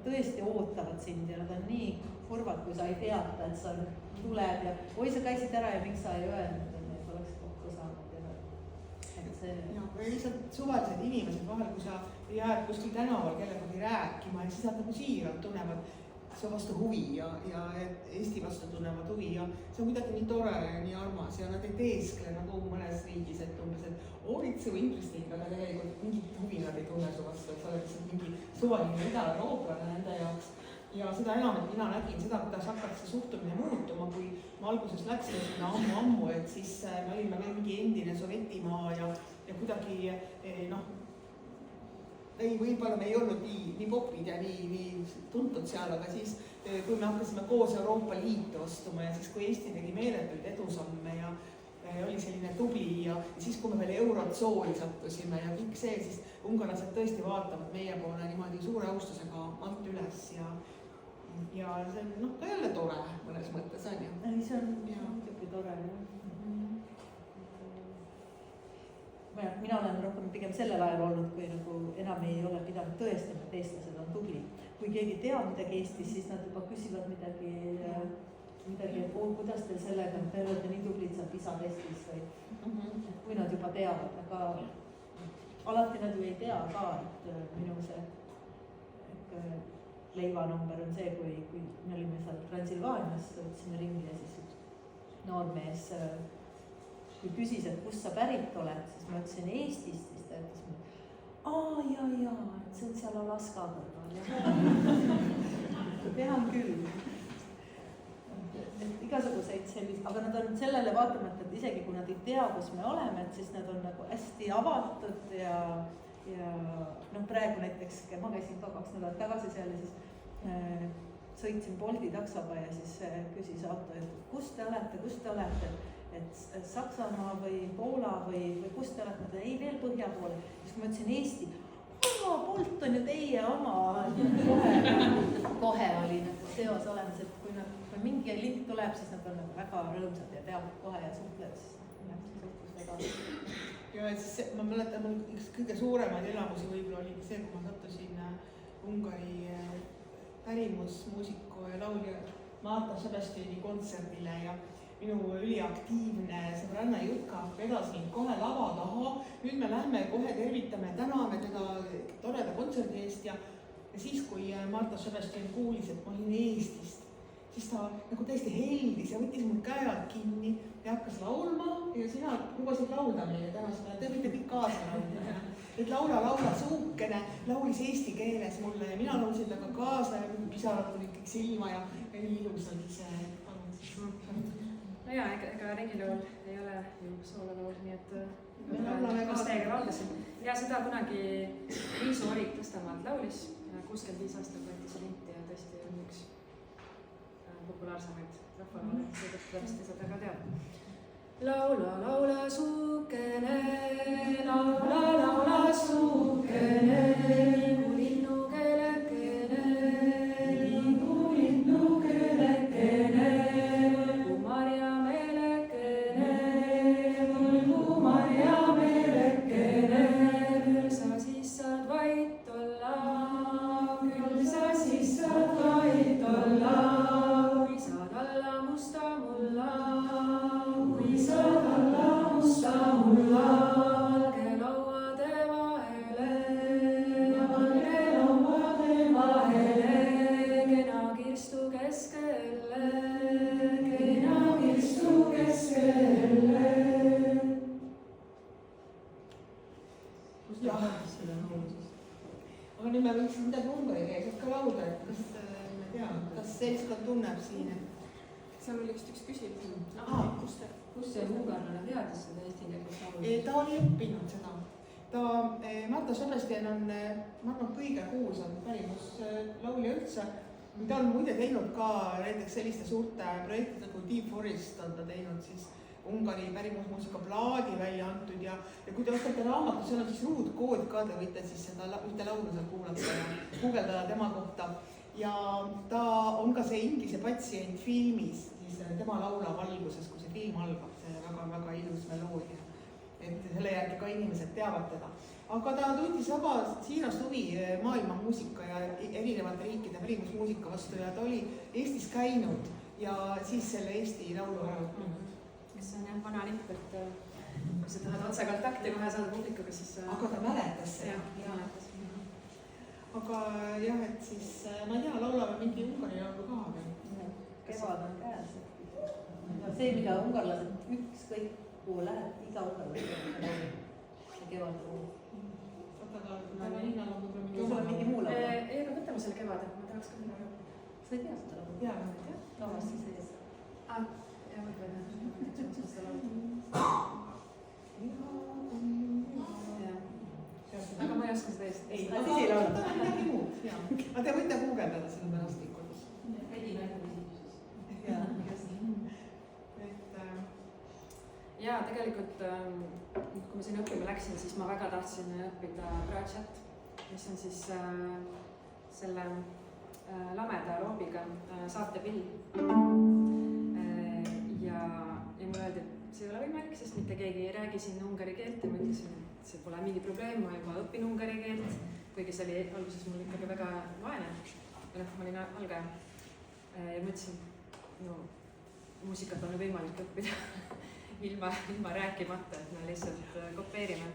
tõesti ootavad sind ja nad on nii kurvad, kui sa ei teata, et sa tuleb ja oi, sa käisid ära ja miks sa ei öelnud, et oleks kokku saanud ja et see. Ja lihtsalt suvalised inimesed vahel, kui sa jääd kuskil tänaval kellegagi rääkima ja siis nad nagu siiralt tunnevad see vastu huvi ja Eesti vastu tunnevad huvi ja see on kuidagi nii tore ja nii armas ja nad ei teeskle nagu mõnes riigis, et umbes, et hoolitse või interesting, aga tegelikult mingit huvi nad ei tunne su vastu, et sa oled lihtsalt mingi suvaline idaeurooplane nende jaoks. Ja seda enam, et mina nägin seda, kuidas hakkas see suhtumine muutuma, kui ma alguses läksin sinna ammu, et siis me olime veel mingi endine Sovetimaa ja kuidagi võib-olla me ei olnud nii popid ja nii tuntud seal, aga siis kui me hakkasime koos Euroopa Liitu astuma ja siis kui Eesti tegi meeletuid edusamme ja oli selline tubli ja siis, kui me veel eurotsooni sattusime ja kõik see, siis ungarlased tõesti vaatavad meie poole niimoodi suure austusega alt üles ja see on ka jälle tore mõnes mõttes on ju. ei, see on muidugi tore jah. Mina olen rohkem pigem sellel ajal olnud, kui nagu enam ei ole pidanud tõestama, et eestlased on tublid. Kui keegi teab midagi Eestis, siis nad juba küsivad midagi, et kuidas teil sellega, et te olete nii tublid seal PISA-testis või kui nad juba teavad, aga alati nad ju ei tea ka, et minu see leivanumber on see, kui me olime seal Transilvaanias, võtsime ringi ja siis üks noormees kui küsis, et kust sa pärit oled, siis ma ütlesin Eestist, siis ta ütles mulle, jaa, et see on seal Alaska kõrval. Tean küll. Et igasuguseid selliseid, aga nad on sellele vaatamata, et isegi kui nad ei tea, kus me oleme, et siis nad on nagu hästi avatud ja praegu näiteks, ma käisin ka 2 nädalat tagasi seal ja siis sõitsin Bolti taksoga ja siis küsis auto, et kus te olete, et Saksamaa või Poola või kus te olete, ei veel põhja poole. Siis kui ma ütlesin Eesti, Bolt on ju teie oma, kohe oli nagu seos olemas, et kui mingi link tuleb, siis nad on nagu väga rõõmsad ja teavad kohe ja suhtled, siis suhtlus väga. Ja siis ma mäletan, mul üks kõige suuremaid elamusi võib-olla oligi see, kui ma sattusin Ungari pärimusmuusiku ja laulja Marta Sebastiani kontserdile ja minu üliaktiivne sõbranna Jutka vedas mind kohe lava taha. Nüüd me lähme kohe tervitame, täname teda toreda kontserdi eest ja siis, kui Marta Sebastian kuulis, et ma olin Eestist, siis ta nagu täiesti heldis ja võttis mul käe alt kinni ja hakkas laulma ja sina lubasid laulda meile täna seda, te võite kõik kaasa laulda. Et laula suukene laulis eesti keeles mulle ja mina laulsin taga kaasa ja pisarad tulid kõik silma ja ilus oli see. No jaa, ega Rengilaul ei ole ju soololaul, nii et kas teiega lauldasin. Ja seda kunagi Liisu Orik Tõstamaalt laulis, 65 aastal võeti see linti ja tõesti on üks populaarsemaid rahvalaule, seetõttu tõesti seda ka teab. Laula, laula suukene, laula suukene, linnu kelekene, linnu kelekene. Aga nüüd me võiks midagi ungari keeles ka laulda, et kas me teame, kas seltskond tunneb siin, et seal oli vist üks küsimus. Kus see ungarlane teadis seda eesti keeles laulda? Ta oli õppinud seda. Marta Sebastian on, ma arvan, kõige kuulsam pärimuslaulja üldse. Ta on muide teinud ka näiteks selliste suurte projektide nagu Deep Forest on ta teinud siis Ungari pärimusmuusika plaadi välja antud ja kui te ostate raamatu, seal on siis ruudkood ka, te võite siis seda ühte laulu seal kuulata ja guugeldada tema kohta. Ja ta on ka see Inglise patsient filmis, siis tema laulab alguses, kui see film algab, see väga ilus meloodia. Et selle järgi ka inimesed teavad teda. Aga ta tundis väga siirast huvi maailma muusika ja erinevate riikide pärimusmuusika vastu ja ta oli Eestis käinud ja siis selle Eesti laulu ära võtnud. See on jah vana lipp, et kui sa tahad otse kontakti kohe saada publikuga, siis... Aga ta mäletas seda. Jah, mäletas. Aga jah, et siis, ma ei tea, laulame mingi ungari laulu ka veel. Kevad on käes. See, mida ungarlased ükskõik kuhu lähed, iga ungarlased on kevad kuhu. Aga Liina laulab sul on mingi muu laulu? Ei, aga võtame selle kevade, ma tahaks ka minna. Sa ei tea seda laulu? Jaa, Lavasti sees. Ja võib-olla aga ma ei oska seda eest. Ei, aga midagi muud. Aga te võite guugeldada selle pärast kodus. Veidi nägu küsimuses. Ja ja tegelikult kui ma sinna õppima läksin, siis ma väga tahtsin õppida Bratšat, mis on siis selle lameda loobiga saatepill. Ja mulle öeldi, et see ei ole võimalik, sest mitte keegi ei räägi siin ungari keelt ja ma ütlesin, et see pole mingi probleem, ma juba õpin ungari keelt, kuigi see oli alguses mul ikkagi väga vaene, ma olin algaja. Ja mõtlesin, no muusikat on võimalik õppida ilma rääkimata, et me lihtsalt kopeerime.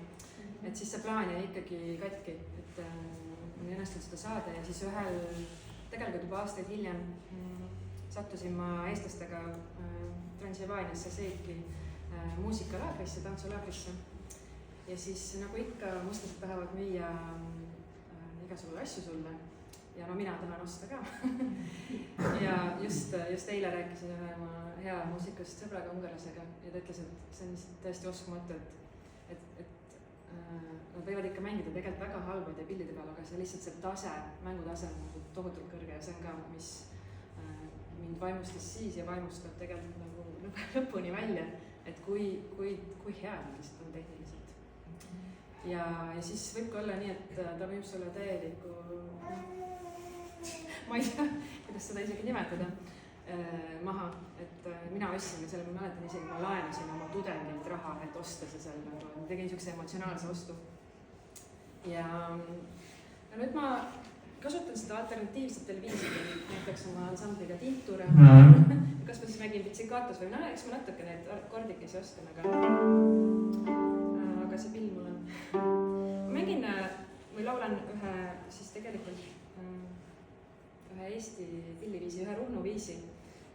Et siis see plaan jäi ikkagi katki, et mul ei õnnestunud seda saada ja siis tegelikult juba aastaid hiljem sattusin ma eestlastega Transilvaaniasse Seiki muusikalaagrisse, tantsulaagrisse. Ja siis nagu ikka mustlased tahavad müüa igasugu asju sulle ja no mina tahan osta ka. Ja just eile rääkisin ühe oma hea muusikast sõbraga ungarlasega ja ta ütles, et see on tõesti uskumatu, et nad võivad ikka mängida tegelikult väga halbade pillide peal, aga see lihtsalt see tase, mängutase on nagu tohutult kõrge ja see on ka, mis mind vaimustas siis ja vaimustab tegelikult nagu lõpuni välja, et kui hea nad lihtsalt on tehniliselt. Ja siis võibki olla nii, et ta võib sulle täieliku, ma ei tea, kuidas seda isegi nimetada, maha, et mina ostsin ja selle ma mäletan isegi, ma laenasin oma tudengilt raha, et osta see seal, ma tegin niisuguse emotsionaalse ostu. Ja nüüd ma kasutan seda alternatiivsetel viisidel, näiteks oma ansambliga Tinture, kas ma siis mängin pitsikatos või eks ma natuke neid kordikesi oskan, aga see pill mul on. Ma mängin või laulan ühe siis tegelikult ühe Eesti pilliviisi, ühe Ruhnu viisi,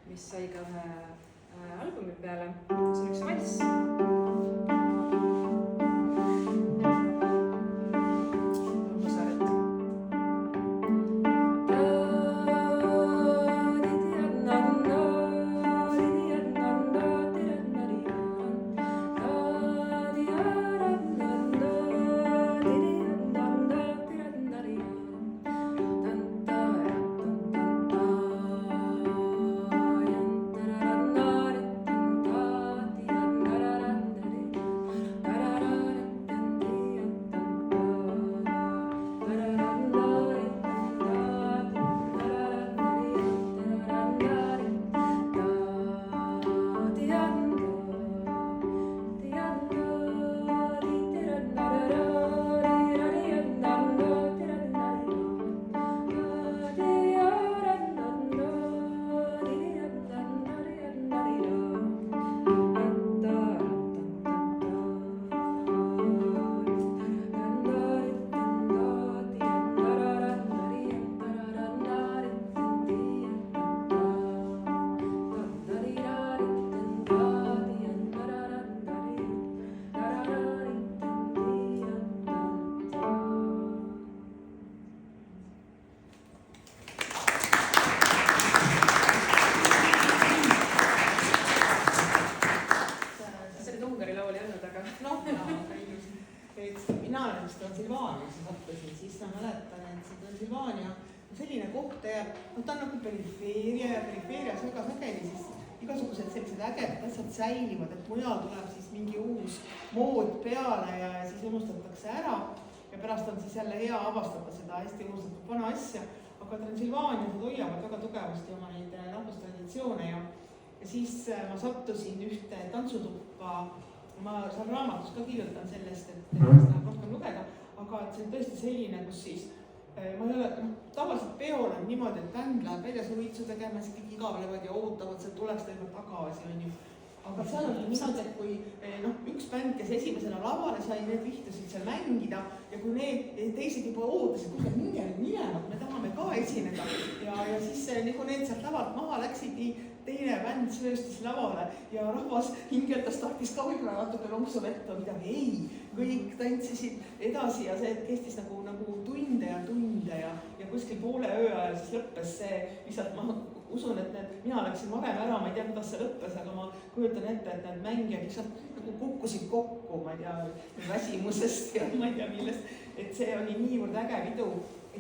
mis sai ka ühe albumi peale, see on üks valss. Säilivad, et mujal tuleb siis mingi uus mood peale ja siis unustatakse ära ja pärast on siis jälle hea avastada seda hästi unustatud vana asja, aga Transilvaanias hoiavad väga tugevasti oma neid rahvustraditsioone ja siis ma sattusin ühte tantsutuppa, ma seal raamatus ka kirjutan sellest, et tahab rohkem lugeda, aga see on tõesti selline, kus siis ma ei ole, tavaliselt peol on niimoodi, et bänd läheb välja suitsu tegema, siis kõik igavlevad ja ootavad, see tuleks teile tagasi, on ju. Aga seal oli niimoodi, et kui üks bänd, kes esimesena lavale sai, need vihtusid seal mängida ja kui need teised juba ootasid, kus need minema, me tahame ka esineda ja siis nagu need sealt lavalt maha läksid, teine bänd sööstis lavale ja rahvas hingeldas, tahtis ka võib-olla natuke lonksu vett või midagi, ei, kõik tantsisid edasi ja see kestis nagu tunde ja kuskil poole öö ajal siis lõppes see, lihtsalt ma usun, et mina läksin varem ära, ma ei tea, kuidas see lõppes, aga ma kujutan ette, et need mängijad lihtsalt nagu kukkusid kokku, ma ei tea, väsimusest ja ma ei tea millest, et see oli niivõrd äge pidu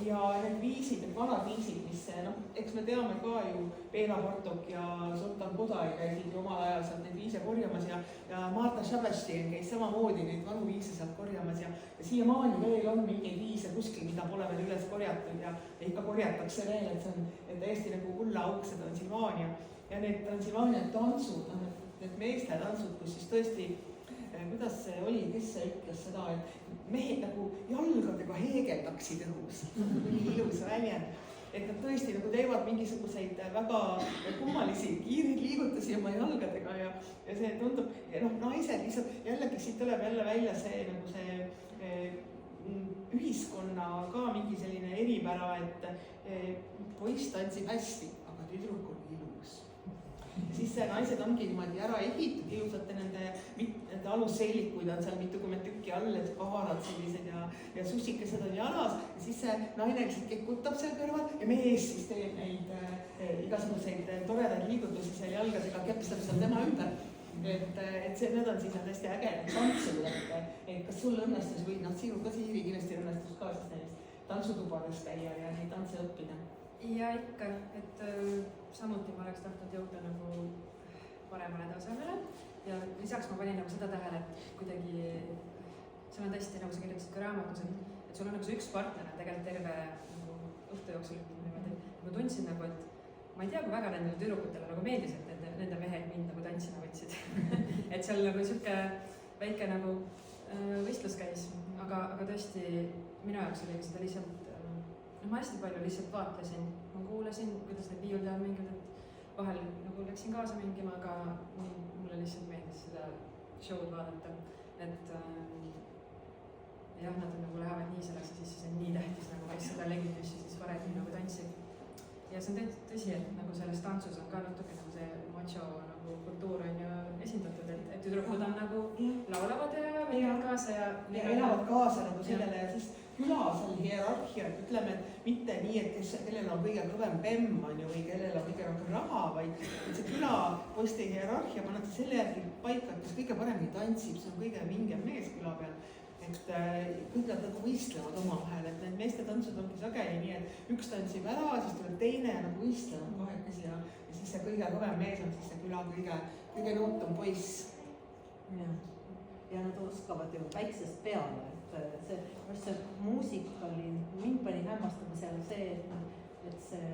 ja need viisid, need vanad viisid, mis noh, eks me teame ka ju, Bela Bartok ja Zoltan Kodai käisid ju omal ajal sealt neid viise korjamas ja Marta Šabeštin käis samamoodi neid vanu viise sealt korjamas ja siiamaani veel on mingeid viise kuskil, mida pole veel üles korjatud ja ikka korjatakse veel, et see on täiesti nagu kullaauk, see Transilvaania ja need Transilvaania tantsud, need meeste tantsud, kus siis tõesti kuidas see oli, kes see ütles seda, et mehed nagu jalgadega heegeldaksid õhus. Nii ilus väljend. Et nad tõesti nagu teevad mingisuguseid väga kummalisi kiireid liigutusi oma jalgadega ja see tundub, ja noh, naised lihtsalt, jällegi siit tuleb jälle välja see nagu see ühiskonna ka mingi selline eripära, et poiss tantsib hästi, aga tüdruk on ilus. Siis naised ongi niimoodi ära ehitud ilusate nende alusseilikuid on seal mitukümmend tükki all, et kaarad sellised ja sussikesed on jalas ja siis see naine lihtsalt kekutab seal kõrval ja mees siis teeb neid igasuguseid toredaid liigutusi seal jalgadega, kepstab seal tema ümber. Et see, need on siis hästi äge tantsud, et kas sul õnnestus või sinul ka Siiri kindlasti õnnestus ka siis neist tantsutubades käia ja neid tantse õppida? Ja ikka, et samuti ma oleks tahtnud jõuda nagu paremale tasemele ja lisaks ma panin nagu seda tähele, et kuidagi seal on tõesti, nagu sa kirjutasid ka raamatus, et sul on nagu see üks partner on tegelikult terve nagu õhtu jooksul niimoodi. Ma tundsin nagu, et ma ei tea, kui väga nendele tüdrukutele nagu meeldis, et nende mehed mind nagu tantsima võtsid. Et seal nagu sihuke väike nagu võistlus käis, aga tõesti minu jaoks oli seda lihtsalt ma hästi palju lihtsalt vaatlesin, ma kuulasin, kuidas need viiuldajad mängivad, et vahel nagu läksin kaasa mängima, aga mulle lihtsalt meeldis seda show'd vaadata, et jah, nad nagu lähevad nii sellesse sisse, see on nii tähtis, nagu kes seda legitiimsust siis paremini nagu tantsib. Ja see on tõsi, et nagu selles tantsus on ka natuke nagu see macho nagu kultuur on ju esindatud, et tüdrukud on nagu laulavad ja mängivad kaasa ja elavad kaasa nagu sellele ja siis külas on hierarhia, et ütleme, et mitte nii, et kellel on kõige kõvem bemm on ju, või kellel on kõige rohkem raha, vaid see külapoiste hierarhia pannakse selle järgi paika, et kes kõige paremini tantsib, see on kõige vingem mees küla peal. Et kõik nad nagu võistlevad omavahel, et need meeste tantsud ongi sageli nii, et üks tantsib ära, siis tuleb teine ja nagu võistlevad kahekesi ja siis see kõige kõvem mees on siis see küla kõige nootum poiss. Ja nad oskavad ju väiksest peale, et see muusika oli, mind pani hämmastama seal see, et see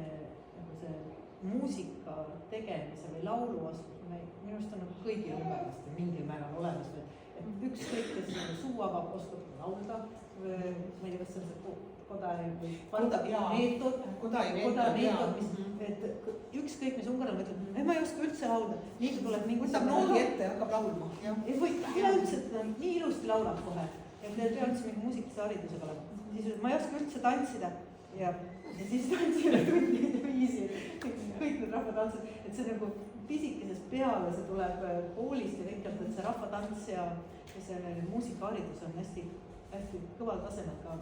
muusika tegemise või lauluoskus minust on nagu kõigil umbemasti mingil määral olemas. Et ükskõik, kes suu avab, oskab laulda, ma ei tea, kas see on see Kodai meetod, et ükskõik, mis ungarlane mõtleb, ma ei oska üldse laulda, nii kui tuleb mingi võtab noodi ette ja hakkab laulma. Või üleüldse, nii ilusti laulab kohe, et need peaks mingi muusikalise haridusega olema. Siis ma ei oska üldse tantsida ja siis tantsime tunnid viisi, kõik need rahvatantsud, et see nagu pisikesest peale, see tuleb koolist ja kõik, et see rahvatants ja see muusikaharidus on hästi kõval tasemel ka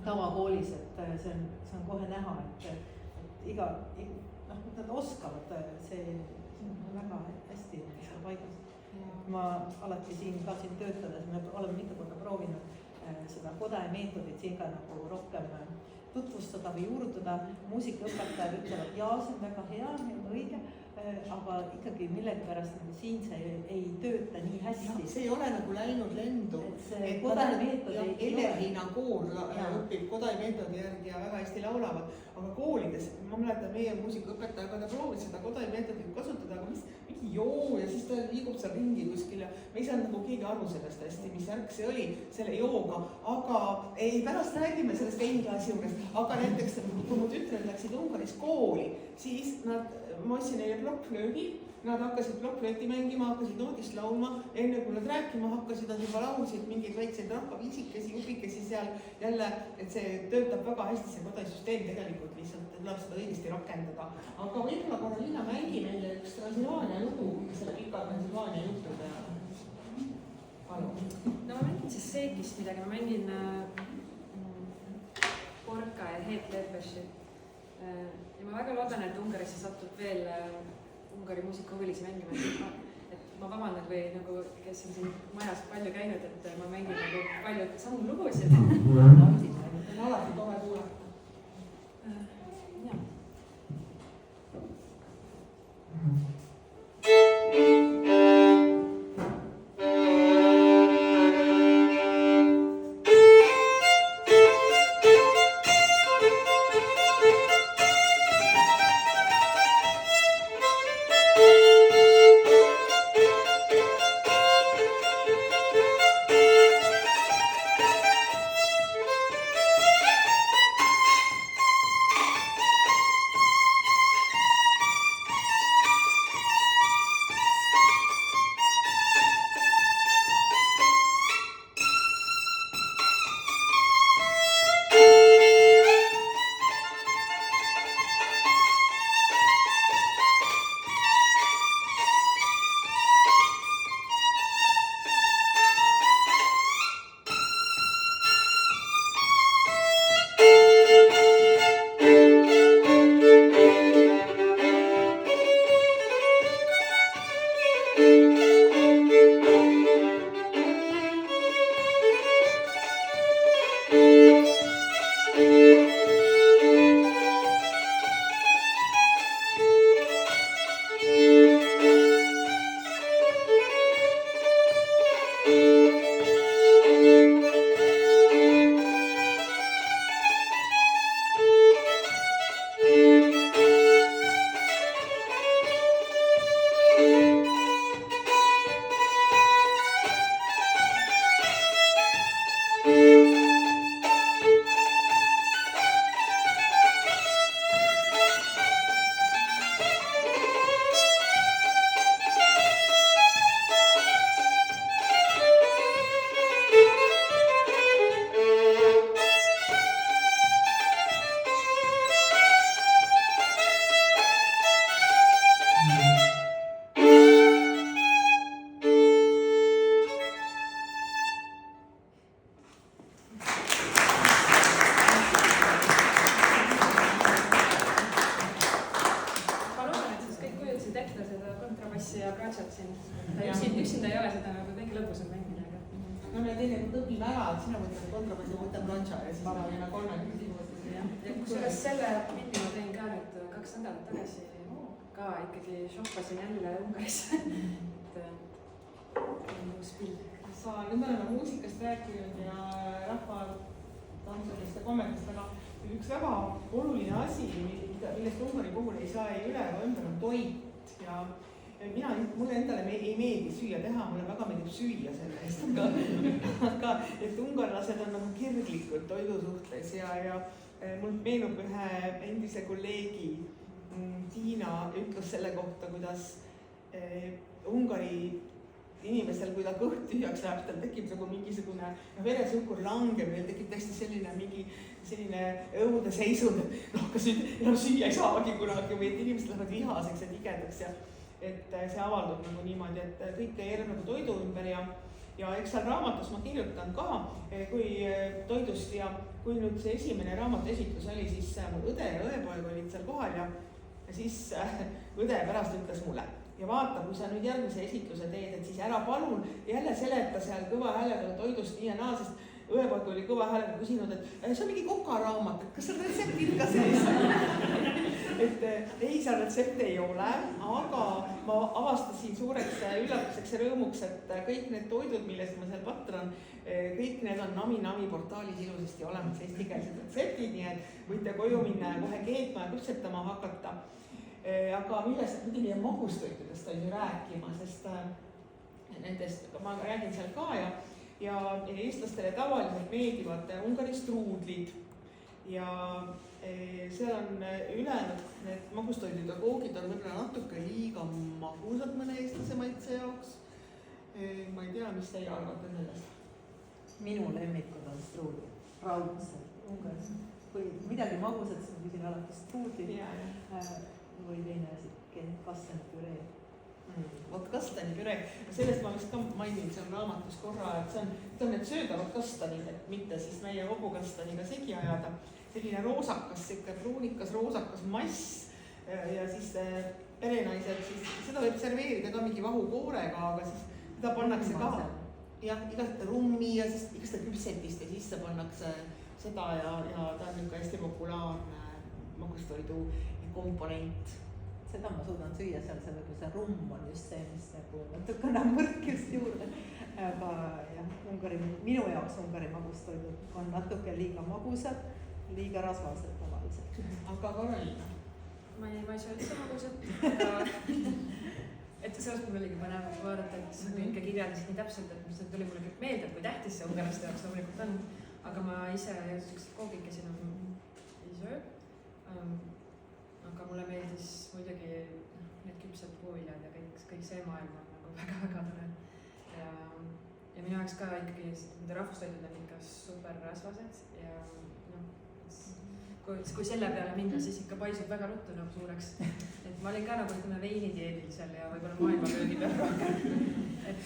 tavakoolis, et see on kohe näha, et nad oskavad, see on väga hästi paigas. Ma alati siin töötades, me oleme mitu korda proovinud seda Kodai meetodit siin ka nagu rohkem tutvustada või juurutada. Muusikaõpetajad ütlevad, jaa, see on väga hea ja õige, aga ikkagi millegipärast nagu siin see ei tööta nii hästi. See ei ole nagu läinud lendu. Kodai meetod Ellerhiina kool õpib Kodai meetodi järgi ja väga hästi laulavad, aga koolides, ma mäletan, meie muusikaõpetajaga ta proovis seda Kodai meetodit kasutada, aga mingi joo ja siis ta liigub seal ringi kuskil ja me ei saanud nagu keegi aru sellest hästi, mis järg see oli selle jooga, aga ei, pärast räägime sellest E-klassi juures, aga näiteks kui mu tütred läksid Ungaris kooli, siis ma ostsin neile plokkflöögi, nad hakkasid plokkflööti mängima, hakkasid noodist laulma, enne kui nad rääkima hakkasid, nad juba laulsid mingeid väikseid rahvaviisikesi, jupikesi seal jälle, et see töötab väga hästi, see Kodai süsteem tegelikult lihtsalt tuleb seda õigesti rakendada. Aga võib-olla Karoliina mängi meile üks Transilvaania lugu, selle pika Transilvaania jutude. Palun. No ma mängin siis Seekist midagi, ma mängin Porka ja Heet Lepesi. Ja ma väga loodan, et Ungarisse satub veel Ungari muusikahuvilisi mängima, et ma vabandan või nagu, kes on siin majas palju käinud, et ma mängin nagu palju samu lugusid. On alati tore kuulata. Jaa. üksinda ei ole seda nagu kõige lõbusam mängida, aga. No me teinekord õpime ära, et sina võtad kontrabassi, ma võtan planša ja siis paneme 3 küsimustes. Ja kusjuures selle pildi ma tõin ka nüüd 2 nädalat tagasi ka ikkagi shoppasin jälle Ungaris. uus pild. Nüüd me oleme muusikast rääkinud ja rahvatantsudest ja komedist, aga üks väga oluline asi, millest Ungari puhul ei saa ei üle ega ümber, on toit ja mulle endale ei meeldi süüa teha, mulle väga meeldib süüa selle eest, aga et ungarlased on nagu kirglikud toidu suhtes ja mul meenub ühe endise kolleegi Tiina ütles selle kohta, kuidas Ungari inimestel, kui ta kõht tühjaks läheb, tal tekib nagu mingisugune veresuhkur langemine, tekib täiesti selline õudeseisund, et kas nüüd enam süüa ei saagi kunagi või et inimesed lähevad vihaseks ja tigedaks ja et see avaldub nagu niimoodi, et kõik keerab nagu toidu ümber ja eks seal raamatus ma kirjutan ka, kui toidust ja kui nüüd see esimene raamatu esitlus oli, siis mul õde ja õepoeg olid seal kohal ja siis õde pärast ütles mulle, ja vaata, kui sa nüüd järgmise esitluse teed, et siis ära palun jälle seleta seal kõva häälega toidust nii ja naa, sest õepoeg oli kõva häälega küsinud, et see on mingi kokaraamat, et kas seal retseptid ka sees? Et ei, seal retsepte ei ole, aga ma avastasin suureks üllatuseks ja rõõmuks, et kõik need toidud, millest ma seal patran, kõik need on Nami portaalis ilusasti olemas eestikeelsed retseptid, nii et võite koju minna ja kohe keetma ja küpsetama hakata. Aga millest muidugi magustoitudest on ju rääkima, sest nendest ma räägin seal ka ja eestlastele tavaliselt meeldivad Ungari struudlid ja seal on ülejäänud need magustoidud ja koogid on võib-olla natuke liiga magusad mõne eestlase maitse jaoks. Ma ei tea, mis teie arvate sellest? Minu lemmikud on struudlid, raudselt, Ungaris. Kui midagi magusat, siis ma küsin alati struudlid. Või teine asi, kastanipüree. Vot kastanipüree, sellest ma vist ka mainin seal raamatus korra, et see on need söödavad kastanid, et mitte siis meie hobukastaniga segi ajada. Selline roosakas, pruunikas, roosakas mass ja siis perenaised, siis seda võib serveerida ka mingi vahukoorega, aga siis seda pannakse ka igast rummi ja siis igast küpsetist ja sisse pannakse seda ja ta on niisugune hästi populaarne magustoidu komponent. Seda ma suudan süüa seal, sellega see rumm on just see, mis nagu natukene mõrkist juurde. Aga jah, minu jaoks Ungari magustoidud on natuke liiga magusad, liiga rasvased tavaliselt. Aga Karoliina? Ma ei saa üldse magusat, aga et sellest mul oligi põnev vaadata, et sa kõike kirjeldasid nii täpselt, et mis tuli mulle kõik meelde, et kui tähtis see ungarlaste jaoks loomulikult on. Aga ma ise sellised koogikesi ei söö. Aga mulle meeldis muidugi need küpsed puuviljad ja kõik see maailm on nagu väga-väga tore. Ja minu jaoks ka ikkagi nende rahvustoidud on ikka super rasvased ja kui selle peale minna, siis ikka paisub väga ruttu nagu suureks. Et ma olin ka nagu ütleme veinidieedil seal ja võib-olla maailmapöögi peal rohkem. Et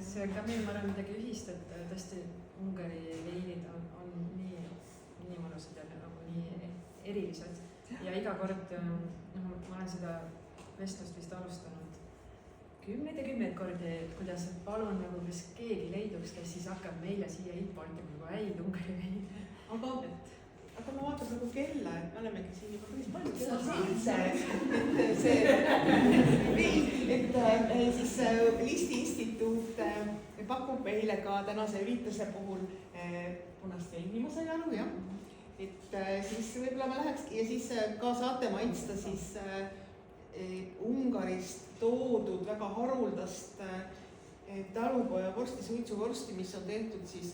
see on ka meil ma arvan midagi ühist, et tõesti Ungari veinid on nii mõnusad ja nagu nii erilised. Ja iga kord, ma olen seda vestlust vist alustanud kümneid kordi, kuidas palun nagu kas keegi leiduks, kes siis hakkab meile siia importima nagu häid Ungari veini. Aga ma vaatan nagu kella, et me olemegi siin juba päris palju. Siis Listi Instituut pakub meile ka tänase ürituse puhul punast veini, ma sain aru, jah. Et siis võib-olla ma lähekski ja siis ka saate maitsta siis Ungarist toodud väga haruldast talupoja vorsti, suitsuvorsti, mis on tehtud siis,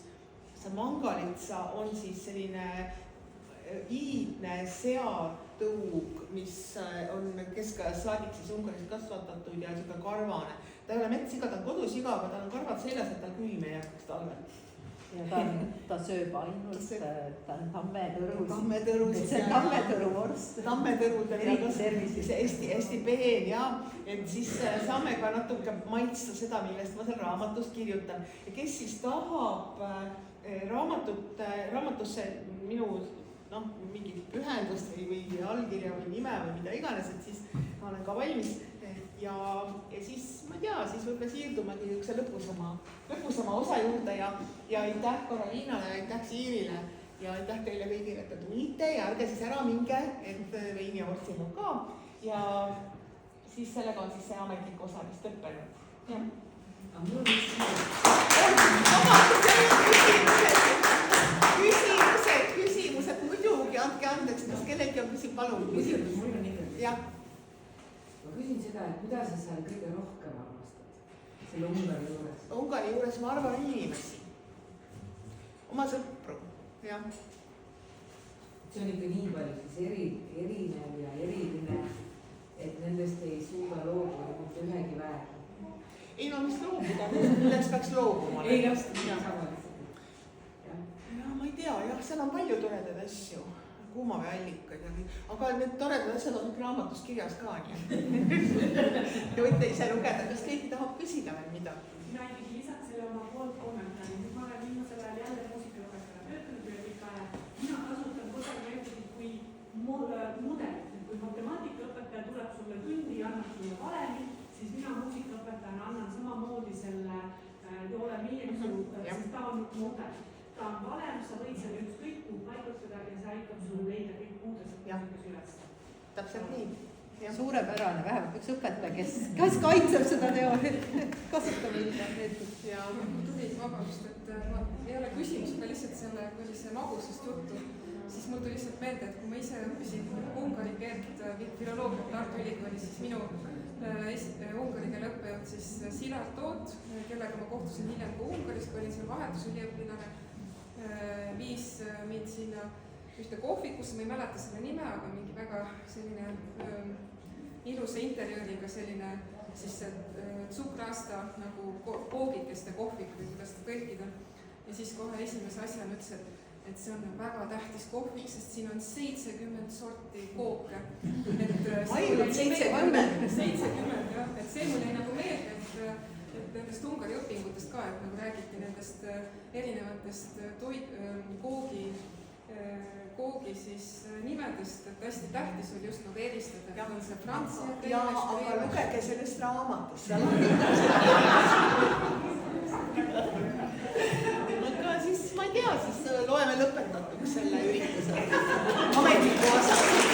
see mangalitsa on siis selline iidne seatõug, mis on keskajast saadik siis Ungaris kasvatatud ja niisugune karvane. Ta ei ole metssiga, ta on kodusiga, aga tal on karvad seljas, et tal külm ei jätkaks talvel. Ja ta sööb ainult tammetõrusid. See on tammetõru vorst. Tammetõrud on hästi peen ja et siis saame ka natuke maitsta seda, millest ma seal raamatus kirjutan. Ja kes siis tahab raamatusse minu mingit pühendust või allkirja või nime või mida iganes, et siis ma olen ka valmis. Ja siis, ma ei tea, siis võib-olla siirdumegi üks lõpusama osa juurde ja aitäh Karoliinale ja aitäh Siirile ja aitäh teile kõigile, et te tulite ja ärge siis ära minge, et veini ja vorsti on ka. Ja siis sellega on siis see ametlik osa vist lõppenud. Küsimused, muidugi, andke andeks, kas kellelgi on küsib, palun. Mul on ikkagi. Jah. Ma küsin seda, et mida sa seal kõige rohkem armastad selle Ungari juures? Ungari juures ma arvan inimesi. Oma sõpru, jah. See on ikka nii palju siis erinev ja eriline, et nendest ei suuda loobuda mitte ühegi väega. Ei no mis loobuda, milleks peaks loobuma? Ei lasta mida sama lihtsalt. Ja ma ei tea, jah, seal on palju toredaid asju. Kuumaveallikad ja kõik, aga need toredad asjad on raamatus kirjas ka, nii. Ja võite ise lugeda, kas keegi tahab küsida veel midagi? Mina ikkagi lisaks selle oma poolt kommentaari, nüüd ma olen viimasel ajal jälle muusikaõpetajana töötanud üle pika aja. Mina kasutan kodameetodit kui mudelit, et kui matemaatikaõpetaja tuleb sulle tundi ja annab sulle valemi, siis mina muusikaõpetajana annan samamoodi selle joole miinimum, sest ta on mudel. Ta on valem, sa võid selle ükskõik kuhu paigutada ja see aitab sul leida kõik muudes muusikas üles. Täpselt nii. Suurepärane, vähemalt üks õpetaja, kes kaitseb seda teooriat, kasutab seda meetodit. Tuli vabandust, et ma ei ole küsimus, aga lihtsalt selle, kui oli see magusast juttu, siis mul tuli lihtsalt meelde, et kui ma ise õppisin ungari keelt filoloogiat Tartu Ülikoolis, siis minu ungari keele õppejõud siis Silar Toot, kellega ma kohtusin hiljem ka Ungaris, kui olin seal vahetusüliõpilane, viis mind sinna ühte kohvikusse, ma ei mäleta selle nime, aga mingi väga selline ilusa interjööriga selline siis tsukrasta nagu koogikeste kohvik või kuidas seda tõlkida. Ja siis kohe esimese asjana ütles, et see on väga tähtis kohvik, sest siin on 70 sorti kooke. Ainult 70? 70, jah. Et see mul jäi nagu meelde, et nendest Ungari õpingutest ka, et nagu räägiti nendest erinevatest koogi siis nimedest, et hästi tähtis oli just nagu eristada, et on see Franzi ja teine. Aga lugege sellest raamatust, seal on aga siis ma ei hea, siis loeme lõpetatuks selle ürituse ametliku osa.